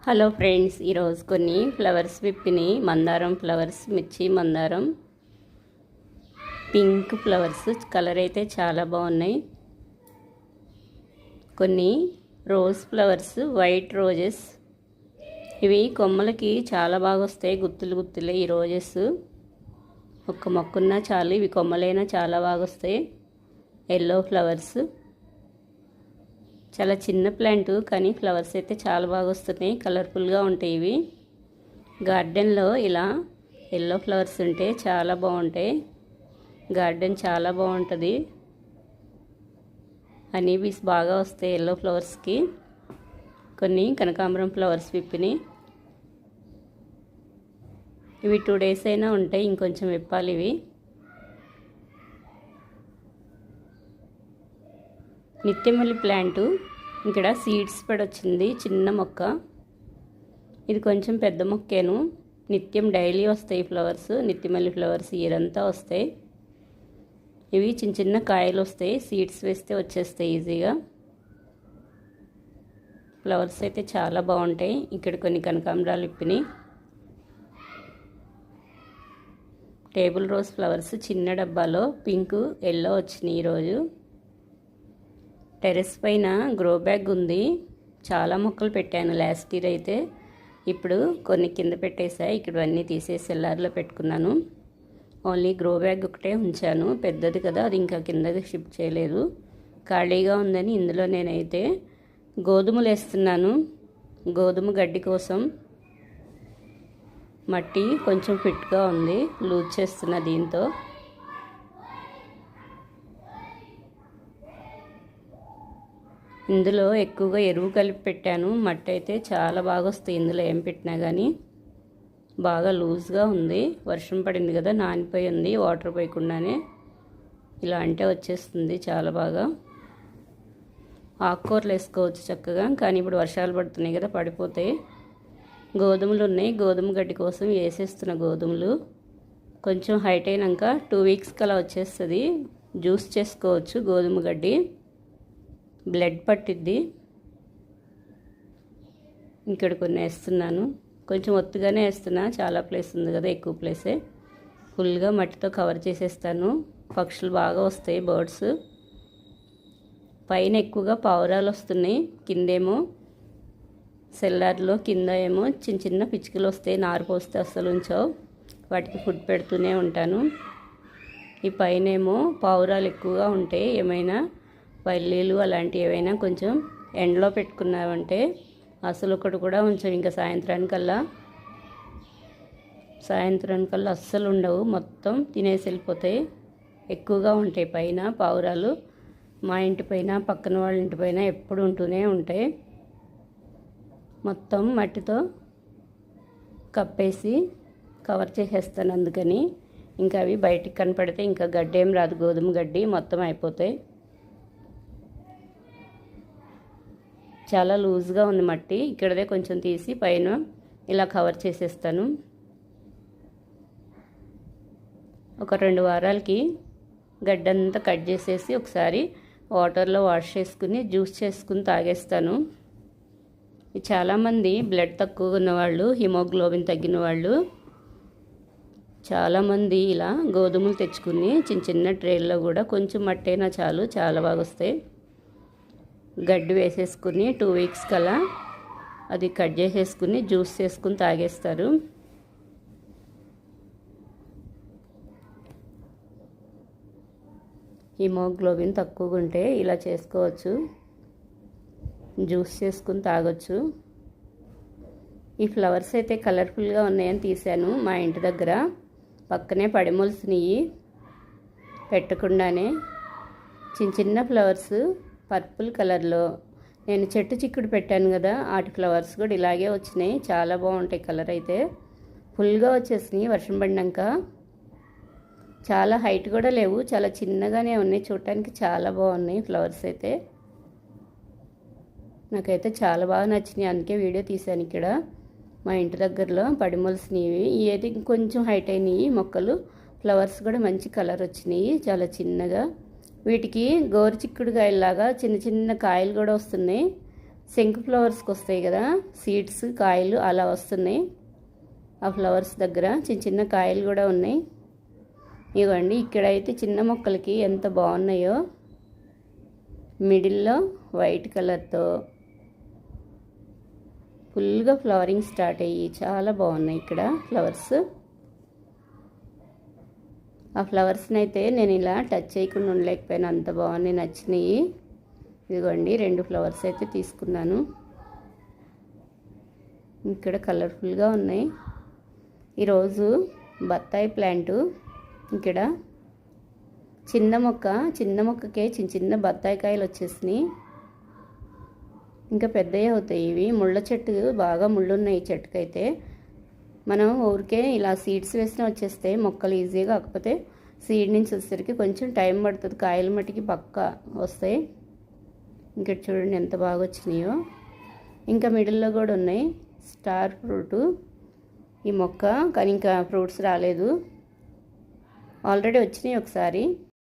Hello friends, ఈరోజు కొన్ని flowers విప్పిని మందారం ఫ్లవర్స్, మిర్చి మందారం, పింక్ ఫ్లవర్స్ కలర్ అయితే చాలా బాగున్నాయి. కొన్ని రోజ్ ఫ్లవర్స్, వైట్ రోజెస్, ఇవి కొమ్మలకి చాలా బాగా వస్తాయి. గుత్తులు గుత్తులే ఈ రోజెస్. ఒక్క మొక్కున్నా చాలు, ఇవి కొమ్మలైనా చాలా బాగా వస్తాయి. ఎల్లో ఫ్లవర్స్, చాలా చిన్న ప్లాంట్ కానీ ఫ్లవర్స్ అయితే చాలా బాగా వస్తున్నాయి. కలర్ఫుల్గా ఉంటాయి ఇవి. గార్డెన్లో ఇలా ఎల్లో ఫ్లవర్స్ ఉంటే చాలా బాగుంటాయి. గార్డెన్ చాలా బాగుంటుంది. హనీబీస్ బాగా వస్తాయి ఎల్లో ఫ్లవర్స్కి. కొన్ని కనకాంబరం ఫ్లవర్స్ విప్పిని, ఇవి 2 days అయినా ఉంటాయి. ఇంకొంచెం విప్పాలి ఇవి. నిత్యమల్లి ప్లాంటు ఇక్కడ సీడ్స్ పడొచ్చింది, చిన్న మొక్క. ఇది కొంచెం పెద్ద మొక్కేను. నిత్యం డైలీ వస్తాయి ఫ్లవర్స్. నిత్యమల్లి ఫ్లవర్స్ ఇయరంతా వస్తాయి. ఇవి చిన్న చిన్న కాయలు వస్తాయి. సీడ్స్ వేస్తే వచ్చేస్తాయి ఈజీగా. ఫ్లవర్స్ అయితే చాలా బాగుంటాయి. ఇక్కడ కొన్ని కనకాంబరాలు ఇప్పినాయి. టేబుల్ రోజ్ ఫ్లవర్స్ చిన్న డబ్బాలో పింక్, ఎల్లో వచ్చినాయి ఈరోజు. టెర్రస్ పైన గ్రో బ్యాగ్ ఉంది. చాలా మొక్కలు పెట్టాను లాస్ట్ ఇయర్ అయితే. ఇప్పుడు కొన్ని కింద పెట్టేసాయి. ఇక్కడ అన్నీ తీసేసి సెల్లార్లో పెట్టుకున్నాను. ఓన్లీ గ్రో బ్యాగ్ ఒకటే ఉంచాను. పెద్దది కదా, అది ఇంకా కిందకి షిఫ్ట్ చేయలేదు. ఖాళీగా ఉందని ఇందులో నేనైతే గోధుమలు వేస్తున్నాను. గోధుమ గడ్డి కోసం. మట్టి కొంచెం ఫిట్గా ఉంది, లూజ్ చేస్తున్నా దీంతో. ఇందులో ఎక్కువగా ఎరువు కలిపి పెట్టాను. మట్టి అయితే చాలా బాగా వస్తాయి ఇందులో ఏం పెట్టినా కానీ. బాగా లూజ్గా ఉంది. వర్షం పడింది కదా, నానిపోయి ఉంది. వాటర్ పోయకుండానే ఇలా అంటే వచ్చేస్తుంది చాలా బాగా. ఆకుకూరలు వేసుకోవచ్చు చక్కగా, కానీ ఇప్పుడు వర్షాలు పడుతున్నాయి కదా, పడిపోతాయి. గోధుమలు ఉన్నాయి. గోధుమ గడ్డి కోసం వేసేస్తున్న గోధుమలు. కొంచెం హైట్ అయినాక 2 weeks అలా వచ్చేస్తుంది. జ్యూస్ చేసుకోవచ్చు గోధుమ గడ్డి. బ్లడ్ పట్టిద్ది. ఇక్కడ కొన్ని వేస్తున్నాను. కొంచెం ఒత్తుగానే వేస్తున్నా, చాలా ప్లేస్ ఉంది కదా, ఎక్కువ ప్లేసే. ఫుల్గా మట్టితో కవర్ చేసేస్తాను. పక్షులు బాగా వస్తాయి, బర్డ్స్. పైన ఎక్కువగా పావురాలు వస్తున్నాయి. కిందేమో సెల్లార్లో కింద ఏమో చిన్న చిన్న పిచ్చుకలు వస్తాయి. నారు పోస్తే అస్సలు ఉంచావు. వాటికి ఫుడ్ పెడుతూనే ఉంటాను. ఈ పైన ఏమో పావురాలు ఎక్కువగా ఉంటాయి. ఏమైనా పల్లీలు అలాంటివి ఏవైనా కొంచెం ఎండలో పెట్టుకున్నామంటే అసలు ఒకటి కూడా ఉంచాం. ఇంకా సాయంత్రానికల్లా అస్సలు ఉండవు. మొత్తం తినేసి వెళ్ళిపోతాయి. ఎక్కువగా ఉంటాయి పైన పావురాలు. మా ఇంటి పైన, పక్కన వాళ్ళ ఇంటి పైన ఎప్పుడు ఉంటూనే ఉంటాయి. మొత్తం మట్టితో కప్పేసి కవర్ చేసేస్తాను. అందుకని ఇంకా అవి బయటికి కనపడితే ఇంకా గడ్డి ఏం రాదు. గోధుమ గడ్డి మొత్తం అయిపోతాయి. చాలా లూజ్గా ఉంది మట్టి. ఇక్కడదే కొంచెం తీసి పైన ఇలా కవర్ చేసేస్తాను. ఒక 2 వారాలకి గడ్డంతా కట్ చేసేసి ఒకసారి వాటర్లో వాష్ చేసుకుని జ్యూస్ చేసుకుని తాగేస్తాను. చాలామంది బ్లడ్ తక్కువగా ఉన్నవాళ్ళు, హిమోగ్లోబిన్ తగ్గిన వాళ్ళు చాలామంది ఇలా గోధుమలు తెచ్చుకుని చిన్న చిన్న ట్రేల్లో కూడా కొంచెం మట్టి అయినా చాలు, చాలా బాగా వస్తాయి. గడ్డి వేసేసుకుని 2 weeks కల్లా అది కట్ చేసేసుకుని జ్యూస్ చేసుకుని తాగేస్తారు. హిమోగ్లోబిన్ తక్కువగా ఉంటే ఇలా చేసుకోవచ్చు. జ్యూస్ చేసుకుని తాగొచ్చు. ఈ ఫ్లవర్స్ అయితే కలర్ఫుల్గా ఉన్నాయని తీశాను. మా ఇంటి దగ్గర పక్కనే పడిమొలిసినవి పెట్టకుండానే. చిన్న చిన్న ఫ్లవర్స్ పర్పుల్ కలర్లో. నేను చెట్టు చిక్కుడు పెట్టాను కదా, వాటి ఫ్లవర్స్ కూడా ఇలాగే వచ్చినాయి. చాలా బాగుంటాయి. కలర్ అయితే ఫుల్గా వచ్చేసినాయి వర్షం పడినాక. చాలా హైట్ కూడా లేవు, చాలా చిన్నగానే ఉన్నాయి. చూడటానికి చాలా బాగున్నాయి ఫ్లవర్స్ అయితే. నాకైతే చాలా బాగా నచ్చినాయి, అందుకే వీడియో తీశాను. ఇక్కడ మా ఇంటి దగ్గరలో పడిమొలిసినవి. ఇవి కొంచెం హైట్ అయినాయి మొక్కలు. ఫ్లవర్స్ కూడా మంచి కలర్ వచ్చినాయి, చాలా చిన్నగా. వీటికి గోరు చిక్కుడుకాయలాగా చిన్న చిన్న కాయలు కూడా వస్తున్నాయి. శంకు ఫ్లవర్స్కి వస్తాయి కదా సీడ్స్ కాయలు అలా వస్తున్నాయి. ఆ ఫ్లవర్స్ దగ్గర చిన్న చిన్న కాయలు కూడా ఉన్నాయి. ఇవ్వండి ఇక్కడైతే చిన్న మొక్కలకి ఎంత బాగున్నాయో, మిడిల్లో వైట్ కలర్తో ఫుల్గా ఫ్లవరింగ్ స్టార్ట్ అయ్యి చాలా బాగున్నాయి ఇక్కడ ఫ్లవర్స్. ఆ ఫ్లవర్స్ని అయితే నేను ఇలా టచ్ చేయకుండా ఉండలేకపోయాను, అంత బాగున్నాయి, నచ్చినాయి. ఇదిగోండి 2 ఫ్లవర్స్ అయితే తీసుకున్నాను. ఇక్కడ కలర్ఫుల్గా ఉన్నాయి. ఈరోజు బత్తాయి ప్లాంటు ఇక్కడ చిన్న మొక్కకే చిన్న చిన్న బత్తాయి కాయలు వచ్చేసినాయి. ఇంకా పెద్దవి అవుతాయి ఇవి. ముళ్ళ చెట్టు బాగా ముళ్ళు ఉన్నాయి ఈ చెట్టుకైతే. మనం ఊరికే ఇలా సీడ్స్ వేసినా వచ్చేస్తే మొక్కలు ఈజీగా, కాకపోతే సీడ్ నుంచి వచ్చేసరికి కొంచెం టైం పడుతుంది. కాయలు మట్టికి పక్కా వస్తాయి. ఇంకా చూడండి ఎంత బాగా వచ్చినాయో. ఇంకా మిడిల్లో కూడా ఉన్నాయి స్టార్ ఫ్రూటు ఈ మొక్క, కానీ ఇంకా ఫ్రూట్స్ రాలేదు. ఆల్రెడీ వచ్చినాయి ఒకసారి.